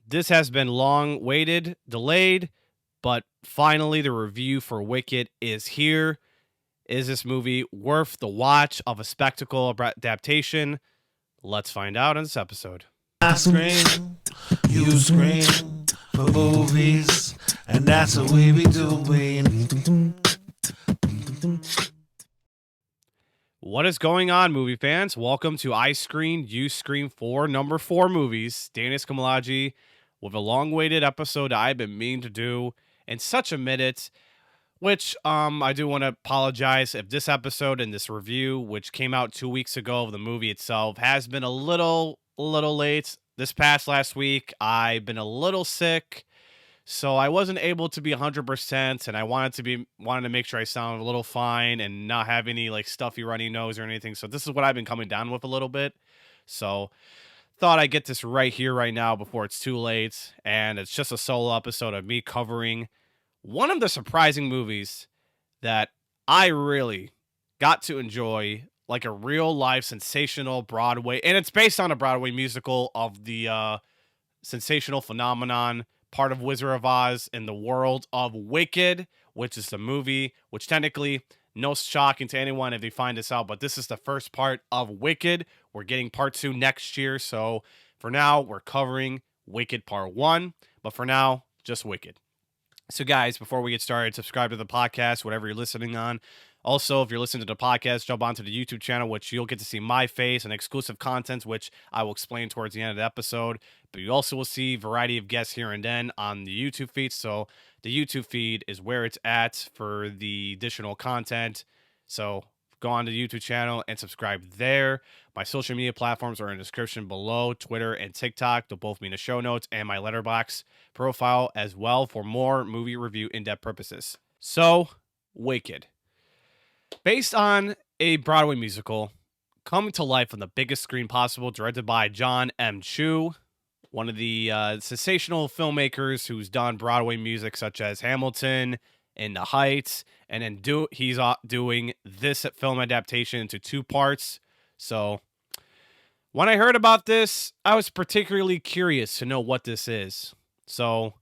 This has been long waited, delayed, but finally the review for Wicked is here. Is this movie worth the watch of a spectacle adaptation? Let's find out in this episode. I scream, you scream for movies, and that's what we be doing. What is going on, movie fans? Welcome to I Screen, You Scream 4, number 4 movies. Danis Kamalaji with a long-awaited episode I've been meaning to do in such a minute, which I do want to apologize if this episode and this review, which came out 2 weeks ago of the movie itself, has been a little late. This past last week, I've been a little sick. So I wasn't able to be 100%, and I wanted to make sure I sound a little fine and not have any like stuffy runny nose or anything. So this is what I've been coming down with a little bit. So thought I'd get this right here, right now, before it's too late. And it's just a solo episode of me covering one of the surprising movies that I really got to enjoy, like a real life sensational Broadway, and it's based on a Broadway musical of the sensational phenomenon, part of Wizard of Oz in the world of Wicked, which is the movie, which technically, no shocking to anyone if they find this out, but this is the first part of Wicked. We're getting part 2 next year, so for now, we're covering Wicked part 1, but for now, just Wicked. So guys, before we get started, subscribe to the podcast, whatever you're listening on. Also, if you're listening to the podcast, jump onto the YouTube channel, which you'll get to see my face and exclusive content, which I will explain towards the end of the episode. But you also will see a variety of guests here and then on the YouTube feed. So the YouTube feed is where it's at for the additional content. So go on to the YouTube channel and subscribe there. My social media platforms are in the description below. Twitter and TikTok, they'll both be in the show notes, and my Letterboxd profile as well for more movie review in-depth purposes. So, Wicked. Based on a Broadway musical, coming to life on the biggest screen possible, directed by John M. Chu, one of the sensational filmmakers who's done Broadway music such as Hamilton and The Heights, and then he's doing this film adaptation into 2 parts. So when I heard about this, I was particularly curious to know what this is. So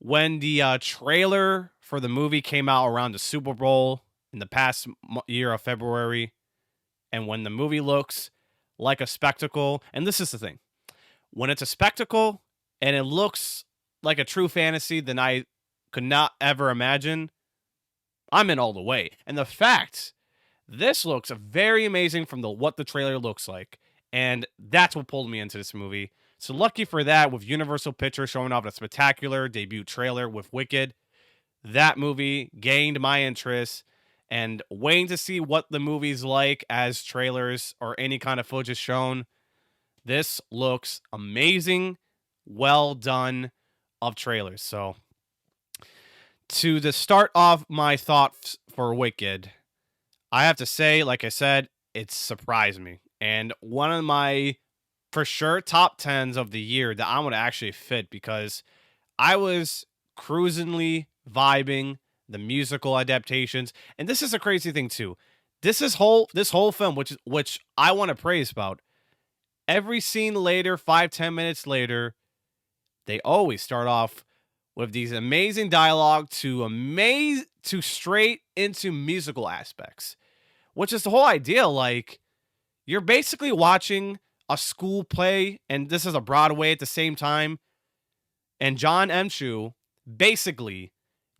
when the trailer for the movie came out around the Super Bowl in the past year of February, and when the movie looks like a spectacle, and this is the thing, when it's a spectacle and it looks like a true fantasy than I could not ever imagine, I'm in all the way. And the fact, this looks very amazing from what the trailer looks like, and that's what pulled me into this movie. So lucky for that, with Universal Pictures showing off a spectacular debut trailer with Wicked, that movie gained my interest, and waiting to see what the movie's like as trailers or any kind of footage is shown. This looks amazing, well done of trailers. So to the start off my thoughts for Wicked, I have to say, like I said, it surprised me. And one of my, for sure, top 10s of the year that I'm going to actually fit, because I was cruisingly vibing the musical adaptations. And this is a crazy thing too. This whole film, which I want to praise about, every scene later, 5-10 minutes later, they always start off with these amazing dialogue to straight into musical aspects, which is the whole idea. Like, you're basically watching a school play, and this is a Broadway at the same time. And John M. Chu basically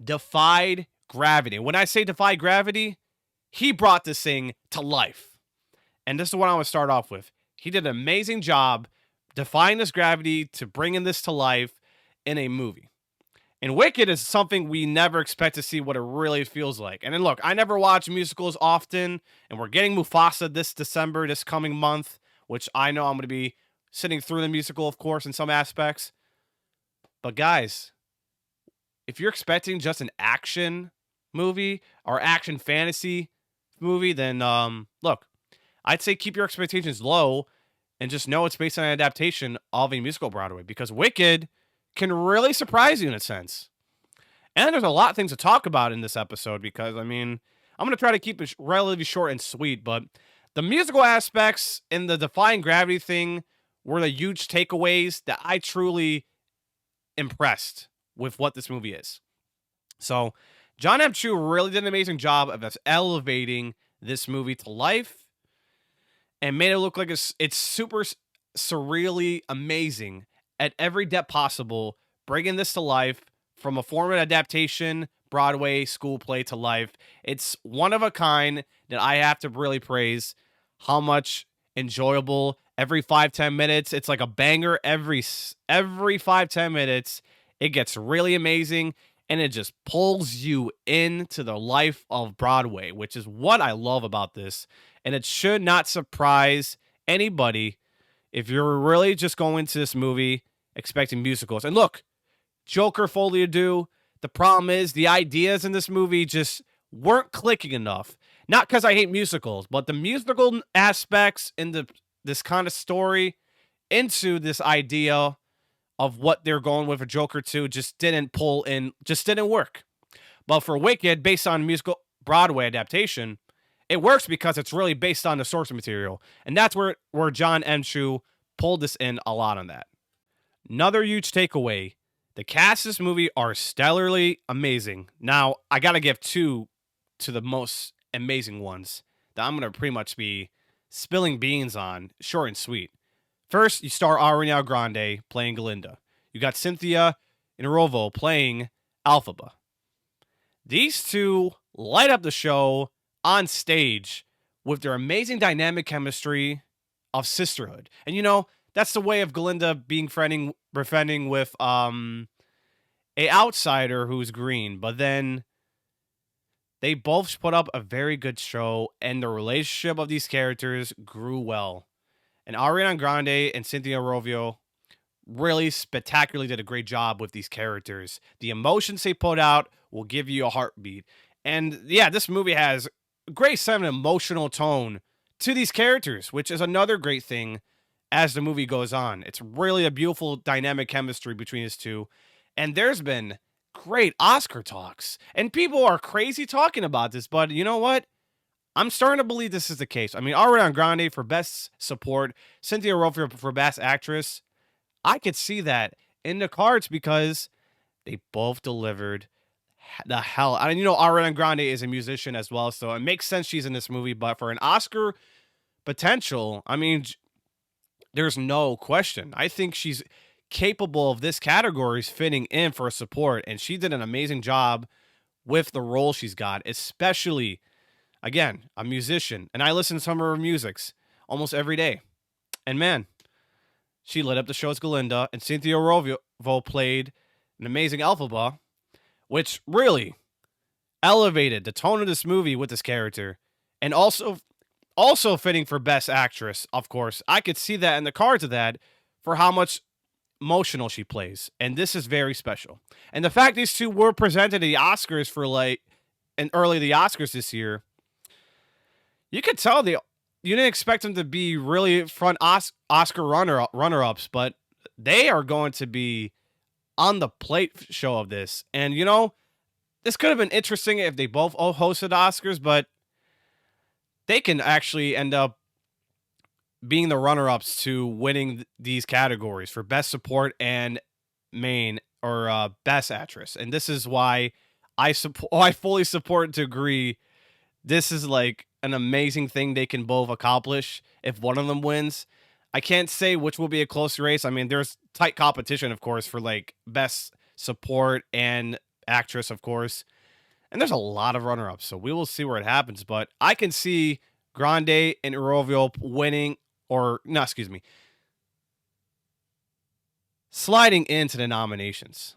defied gravity. When I say defy gravity, he brought this thing to life. And this is what I want to start off with. He did an amazing job defying this gravity to bringing this to life in a movie. And Wicked is something we never expect to see what it really feels like. And then look, I never watch musicals often, and we're getting Mufasa this December, this coming month, which I know I'm going to be sitting through the musical, of course, in some aspects. But guys, if you're expecting just an action movie or action fantasy movie, then look, I'd say keep your expectations low and just know it's based on an adaptation of a musical Broadway, because Wicked can really surprise you in a sense. And there's a lot of things to talk about in this episode, because, I mean, I'm going to try to keep it relatively short and sweet, but the musical aspects and the defying gravity thing were the huge takeaways that I truly impressed with what this movie is. So John M. Chu really did an amazing job of us elevating this movie to life and made it look like it's super surreally amazing at every depth possible, bringing this to life from a format adaptation, Broadway school play to life. It's one of a kind that I have to really praise how much enjoyable every 5-10 minutes. It's like a banger every 5-10 minutes. It gets really amazing and it just pulls you into the life of Broadway, which is what I love about this. And it should not surprise anybody if you're really just going to this movie expecting musicals. And look, Joker Folie à Deux, the problem is the ideas in this movie just weren't clicking enough. Not because I hate musicals, but the musical aspects in this kind of story into this idea of what they're going with a Joker 2 just didn't pull in, just didn't work. But for Wicked, based on musical Broadway adaptation, it works because it's really based on the source material. And that's where John M. Chu pulled this in a lot on that. Another huge takeaway, the cast of this movie are stellarly amazing. Now, I got to give two to the most amazing ones that I'm going to pretty much be spilling beans on, short and sweet. First, you star Ariana Grande playing Glinda. You got Cynthia Inrovo playing Elphaba. These two light up the show on stage with their amazing dynamic chemistry of sisterhood. And you know, that's the way of Glinda being befriending with a outsider who's green, but then they both put up a very good show and the relationship of these characters grew well. And Ariana Grande and Cynthia Rovio really spectacularly did a great job with these characters. The emotions they put out will give you a heartbeat. And yeah, this movie has a great sense of emotional tone to these characters, which is another great thing as the movie goes on. It's really a beautiful dynamic chemistry between these two. And there's been great Oscar talks. And people are crazy talking about this, but you know what? I'm starting to believe this is the case. I mean, Ariana Grande for Best Support, Cynthia Rothrock for Best Actress. I could see that in the cards because they both delivered the hell. I mean, you know, Ariana Grande is a musician as well, so it makes sense she's in this movie. But for an Oscar potential, I mean, there's no question. I think she's capable of this category fitting in for support, and she did an amazing job with the role she's got, especially. Again, a musician, and I listen to some of her musics almost every day. And man, she lit up the show as Glinda, and Cynthia Rovo played an amazing Elphaba, which really elevated the tone of this movie with this character, and also fitting for Best Actress, of course. I could see that in the cards of that for how much emotional she plays, and this is very special. And the fact these two were presented at the Oscars for early the Oscars this year, you could tell you didn't expect them to be really front Oscar runner-ups, but they are going to be on the plate show of this. And, you know, this could have been interesting if they both hosted Oscars, but they can actually end up being the runner-ups to winning these categories for Best Support and Main or Best Actress. And this is why I fully support to agree this is like an amazing thing they can both accomplish if one of them wins. I can't say which will be a close race. I mean, there's tight competition, of course, for like Best Support and Actress, of course. And there's a lot of runner-ups, so we will see where it happens. But I can see Grande and Rovio winning, sliding into the nominations.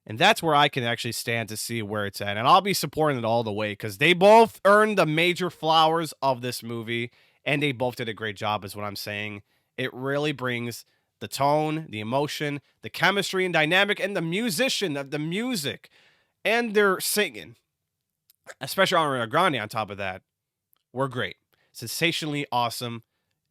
And that's where I can actually stand to see where it's at. And I'll be supporting it all the way because they both earned the major flowers of this movie. And they both did a great job, is what I'm saying. It really brings the tone, the emotion, the chemistry and dynamic, and the musician of the music. And their singing, especially Ariana Grande on top of that, were great. Sensationally awesome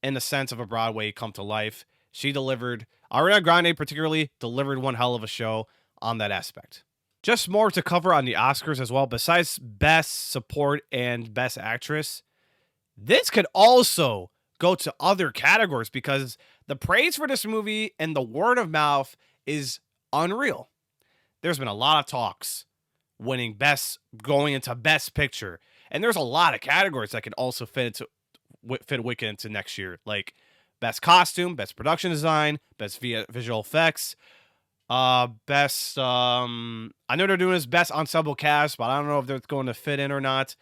in the sense of a Broadway come to life. She delivered. Ariana Grande particularly delivered one hell of a show on that aspect. Just more to cover on the Oscars as well. Besides Best Support and Best Actress, this could also go to other categories because the praise for this movie and the word of mouth is unreal. there's been a lot of talks going into best picture. And there's a lot of categories that could also fit Wicked into next year, like best costume, best production design, best visual effects, best I know they're doing this best ensemble cast, but I don't know if they're going to fit in or not.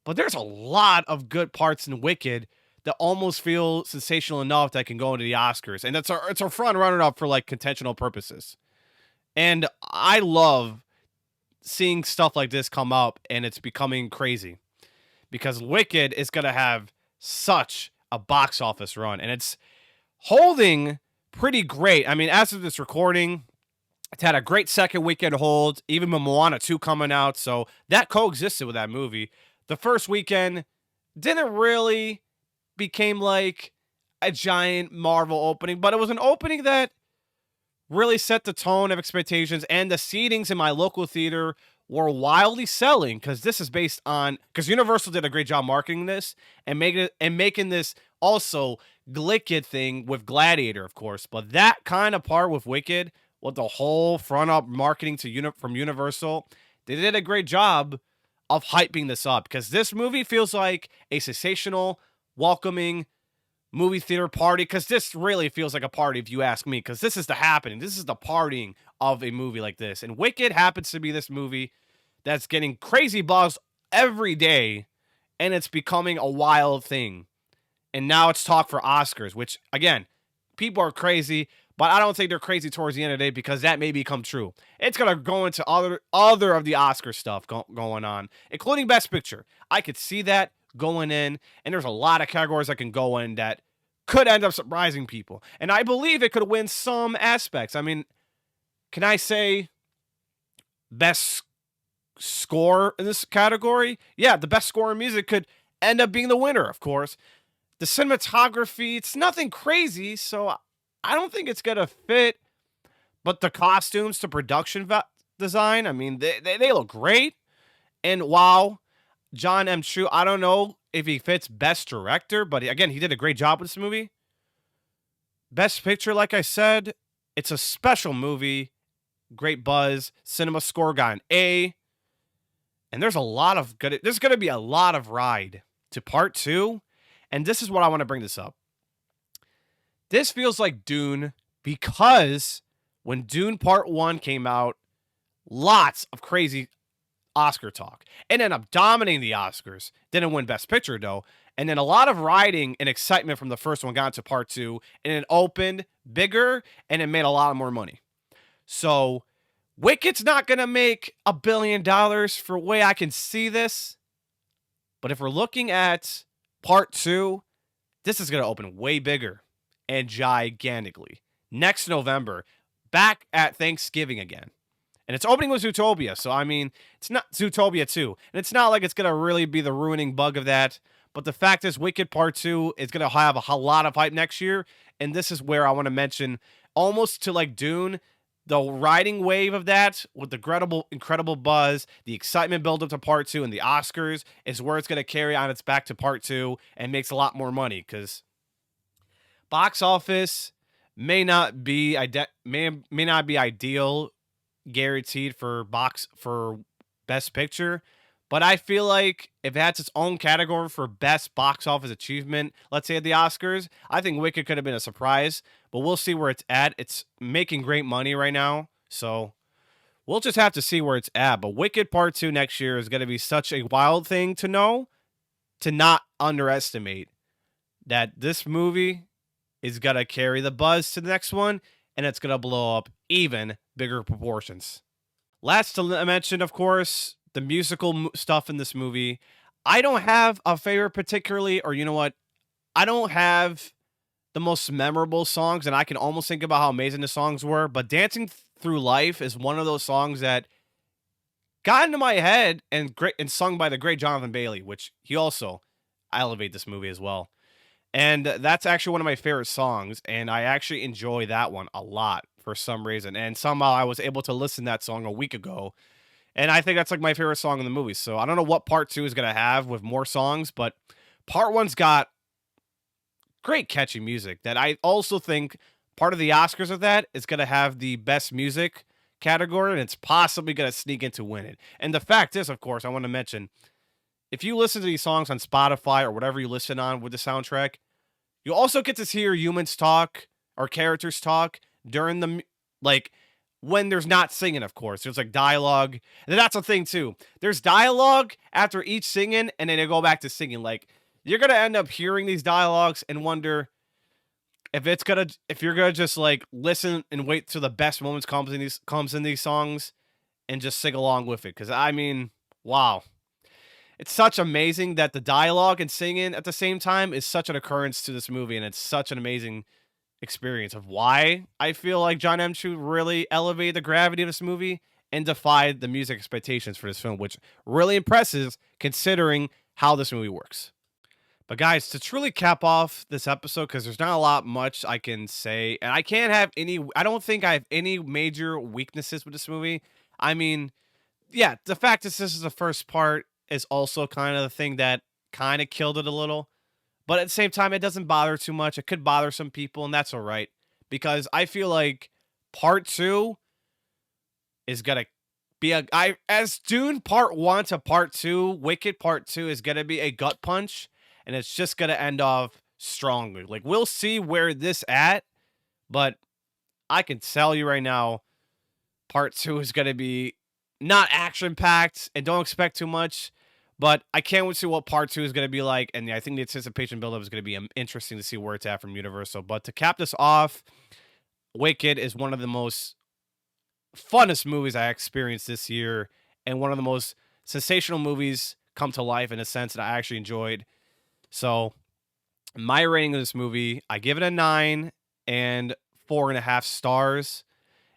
But there's a lot of good parts in Wicked that almost feel sensational enough that can go into the Oscars. And it's a front runner up for like contentional purposes. And I love seeing stuff like this come up, and it's becoming crazy because Wicked is going to have such a box office run, and it's holding pretty great. I mean, as of this recording, it's had a great second weekend hold, even with Moana 2 coming out, so that coexisted with that movie. The first weekend didn't really became like a giant Marvel opening, but it was an opening that really set the tone of expectations, and the seatings in my local theater were wildly selling because this is based on because Universal did a great job marketing this and making this also Glicked thing with Gladiator, of course. But that kind of part with Wicked, with the whole front up marketing from Universal, they did a great job of hyping this up because this movie feels like a sensational, welcoming movie theater party, because this really feels like a party if you ask me, because this is the happening. This is the partying of a movie like this. And Wicked happens to be this movie that's getting crazy buzz every day, and it's becoming a wild thing. And now it's talk for Oscars, which, again, people are crazy, but I don't think they're crazy towards the end of the day because that may become true. It's going to go into other of the Oscar stuff going on, including Best Picture. I could see that going in, and there's a lot of categories that can go in that could end up surprising people. And I believe it could win some aspects. I mean, can I say best score in this category? Yeah, the best score in music could end up being the winner, of course. The cinematography, it's nothing crazy, so I don't think it's going to fit. But the costumes to production design, I mean, they look great. And wow, John M. Chu, I don't know if he fits best director, but again, he did a great job with this movie. Best picture, like I said, it's a special movie. Great buzz. Cinema score got an A. And there's there's going to be a lot of ride to part 2. And this is what I want to bring this up. This feels like Dune because when Dune Part 1 came out, lots of crazy Oscar talk. It ended up dominating the Oscars. Didn't win Best Picture, though. And then a lot of riding and excitement from the first one got into Part 2, and it opened bigger, and it made a lot more money. So Wicked's not going to make $1 billion for the way I can see this. But if we're looking at Part 2, this is going to open way bigger and gigantically. Next November, back at Thanksgiving again. And it's opening with Zootopia, so I mean, it's not Zootopia 2. And it's not like it's going to really be the ruining bug of that. But the fact is, Wicked Part 2 is going to have a lot of hype next year. And this is where I want to mention, almost to like Dune, the riding wave of that with the incredible buzz, the excitement build up to Part 2 and the Oscars is where it's going to carry on its back to Part 2 and makes a lot more money, because box office may not be ideal guaranteed for Best Picture, but I feel like if it has its own category for best box office achievement, let's say at the Oscars, I think Wicked could have been a surprise, but we'll see where it's at. It's making great money right now, so we'll just have to see where it's at. But Wicked Part 2 next year is going to be such a wild thing to not underestimate that this movie is going to carry the buzz to the next one, and it's going to blow up even bigger proportions. Last to mention, of course, the musical stuff in this movie. I don't have a favorite particularly, or you know what? I don't have the most memorable songs, and I can almost think about how amazing the songs were, but Dancing Through Life is one of those songs that got into my head and sung by the great Jonathan Bailey, which he also elevate this movie as well. And that's actually one of my favorite songs, and I actually enjoy that one a lot for some reason. And somehow I was able to listen to that song a week ago, and I think that's like my favorite song in the movie. So I don't know what Part 2 is going to have with more songs, but Part 1's got great catchy music that I also think part of the Oscars of that is going to have the best music category, and it's possibly going to sneak into winning. And the fact is, of course, I want to mention, if you listen to these songs on Spotify or whatever you listen on with the soundtrack, you also get to hear humans talk or characters talk during like when there's not singing, of course. There's like dialogue. And that's the thing too. There's dialogue after each singing, and then they go back to singing. Like, you're gonna end up hearing these dialogues and wonder if you're gonna just like listen and wait till the best moments comes in these songs and just sing along with it. Cause I mean, wow. It's such amazing that the dialogue and singing at the same time is such an occurrence to this movie, and it's such an amazing experience of why I feel like John M. Chu really elevated the gravity of this movie and defied the music expectations for this film, which really impresses considering how this movie works. But guys, to truly cap off this episode, because there's not a lot much I can say, and I don't think I have any major weaknesses with this movie. I mean, yeah, the fact that this is the first part is also kind of the thing that kind of killed it a little. But at the same time, it doesn't bother too much. It could bother some people, and that's all right. Because I feel like part 2 is gonna be as Dune part 1 to part 2, Wicked part 2 is gonna be a gut punch, and it's just gonna end off strongly. Like, we'll see where this at, but I can tell you right now, part 2 is gonna be not action packed, and don't expect too much. But I can't wait to see what part 2 is going to be like. And I think the anticipation buildup is going to be interesting to see where it's at from Universal. But to cap this off, Wicked is one of the most funnest movies I experienced this year, and one of the most sensational movies come to life in a sense that I actually enjoyed. So my rating of this movie, I give it a 9 and 4.5 stars.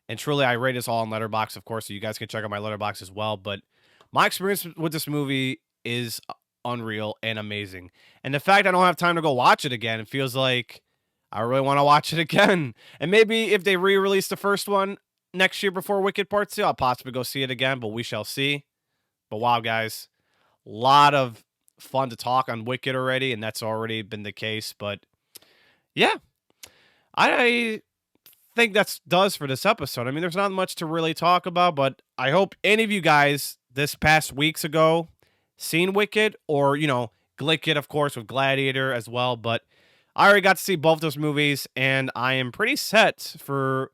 And truly, I rate this all on Letterboxd, of course, so you guys can check out my Letterboxd as well. But my experience with this movie is unreal and amazing. And the fact I don't have time to go watch it again, it feels like I really want to watch it again. And maybe if they re-release the first one next year before Wicked Part 2, I'll possibly go see it again, but we shall see. But wow, guys, a lot of fun to talk on Wicked already, and that's already been the case. But yeah, I think that does for this episode. I mean, there's not much to really talk about, but I hope any of you guys this past weeks ago seen Wicked, or, Glicked, of course, with Gladiator as well. But I already got to see both those movies, and I am pretty set for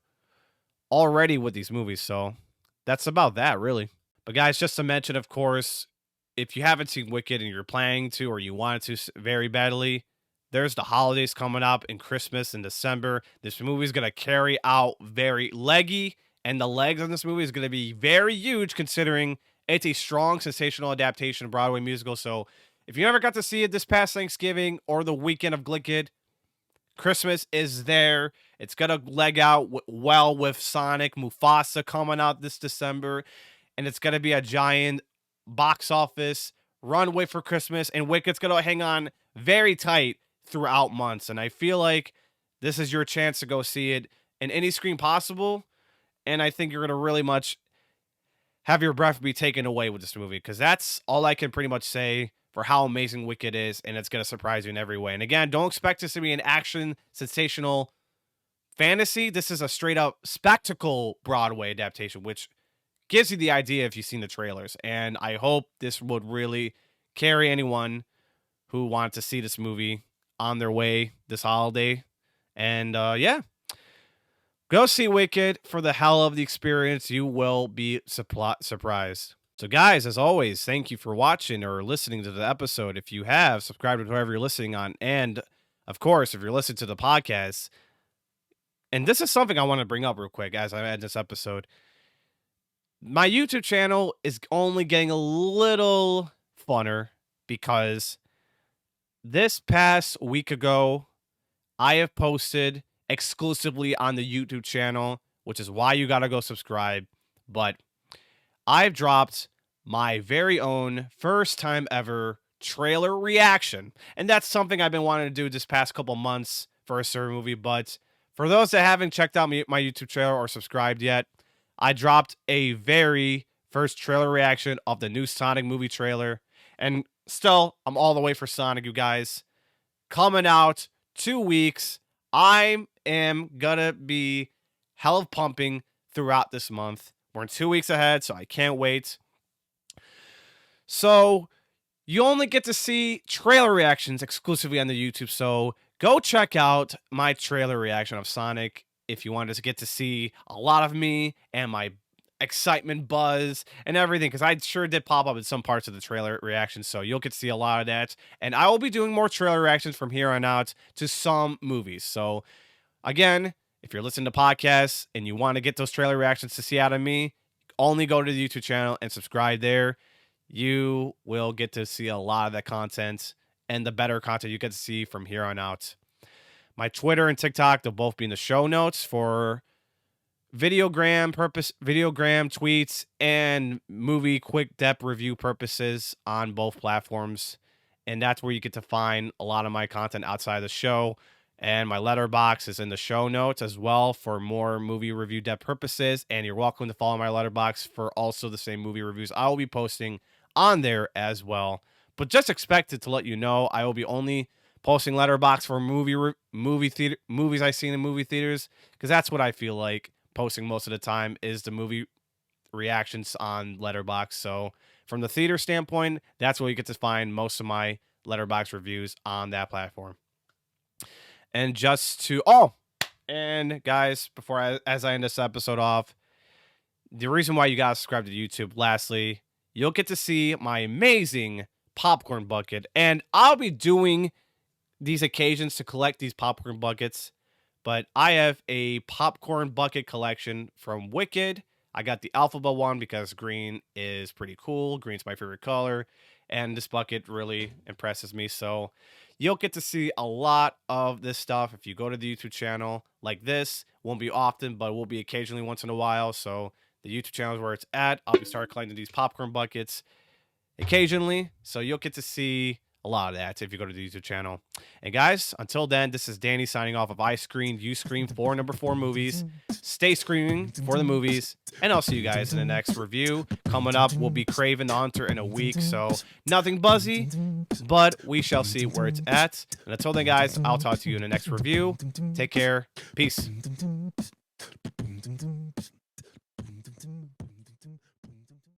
already with these movies. So that's about that, really. But guys, just to mention, of course, if you haven't seen Wicked and you're planning to, or you wanted to very badly, there's the holidays coming up in Christmas and December. This movie is going to carry out very leggy, and the legs on this movie is going to be very huge considering it's a strong, sensational adaptation of Broadway musical. So if you never got to see it this past Thanksgiving or the weekend of Glicked, Christmas is there. It's going to leg out well with Sonic, Mufasa coming out this December, and it's going to be a giant box office runway for Christmas, and Wicked's going to hang on very tight throughout months. And I feel like this is your chance to go see it in any screen possible, and I think you're going to really much have your breath be taken away with this movie, because that's all I can pretty much say for how amazing Wicked is, and it's going to surprise you in every way. And again, don't expect this to be an action, sensational fantasy. This is a straight-up spectacle Broadway adaptation, which gives you the idea if you've seen the trailers. And I hope this would really carry anyone who wanted to see this movie on their way this holiday. And yeah, go see Wicked for the hell of the experience. You will be surprised. So guys, as always, thank you for watching or listening to the episode. If you have, subscribe to whoever you're listening on. And of course, if you're listening to the podcast, and this is something I want to bring up real quick as I end this episode, my YouTube channel is only getting a little funner because this past week ago, I have posted exclusively on the YouTube channel, which is why you got to go subscribe. But I've dropped my very own first time ever trailer reaction. And that's something I've been wanting to do this past couple months for a certain movie. But for those that haven't checked out my YouTube trailer or subscribed yet, I dropped a very first trailer reaction of the new Sonic movie trailer. And still, I'm all the way for Sonic, you guys. Coming out 2 weeks. I am gonna be hell of pumping throughout this month We're in 2 weeks ahead, so I can't wait. So you only get to see trailer reactions exclusively on the YouTube. So go check out my trailer reaction of Sonic if you wanted to get to see a lot of me and my excitement buzz and everything, because I sure did pop up in some parts of the trailer reaction. So you'll get to see a lot of that. And I will be doing more trailer reactions from here on out to some movies. So again, if you're listening to podcasts and you want to get those trailer reactions to see out of me, only go to the YouTube channel and subscribe there. You will get to see a lot of that content and the better content you get to see from here on out. My Twitter and TikTok, they'll both be in the show notes for videogram tweets and movie quick depth review purposes on both platforms. And that's where you get to find a lot of my content outside the show. And my Letterboxd is in the show notes as well for more movie review depth purposes. And you're welcome to follow my Letterboxd for also the same movie reviews I will be posting on there as well. But just expect it to let you know I will be only posting Letterboxd for movies I seen in movie theaters, because that's what I feel like posting most of the time is the movie reactions on Letterboxd. So from the theater standpoint, that's where you get to find most of my Letterboxd reviews on that platform. And and guys, as I end this episode off, the reason why you gotta subscribe to YouTube, lastly, you'll get to see my amazing popcorn bucket. And I'll be doing these occasions to collect these popcorn buckets, but I have a popcorn bucket collection from Wicked. I got the alphabet one because green is pretty cool. Green's my favorite color, and this bucket really impresses me. So you'll get to see a lot of this stuff if you go to the YouTube channel like this. Won't be often, but will be occasionally once in a while. So the YouTube channel is where it's at. I'll be starting collecting these popcorn buckets occasionally. So you'll get to see a lot of that if you go to the YouTube channel. And guys, until then, this is Danny signing off of I Screened, You Scream 4 number 4 movies. Stay screaming for the movies, and I'll see you guys in the next review. Coming up will be Craven the Hunter in a week, so nothing buzzy, but we shall see where it's at. And until then, guys, I'll talk to you in the next review. Take care. Peace.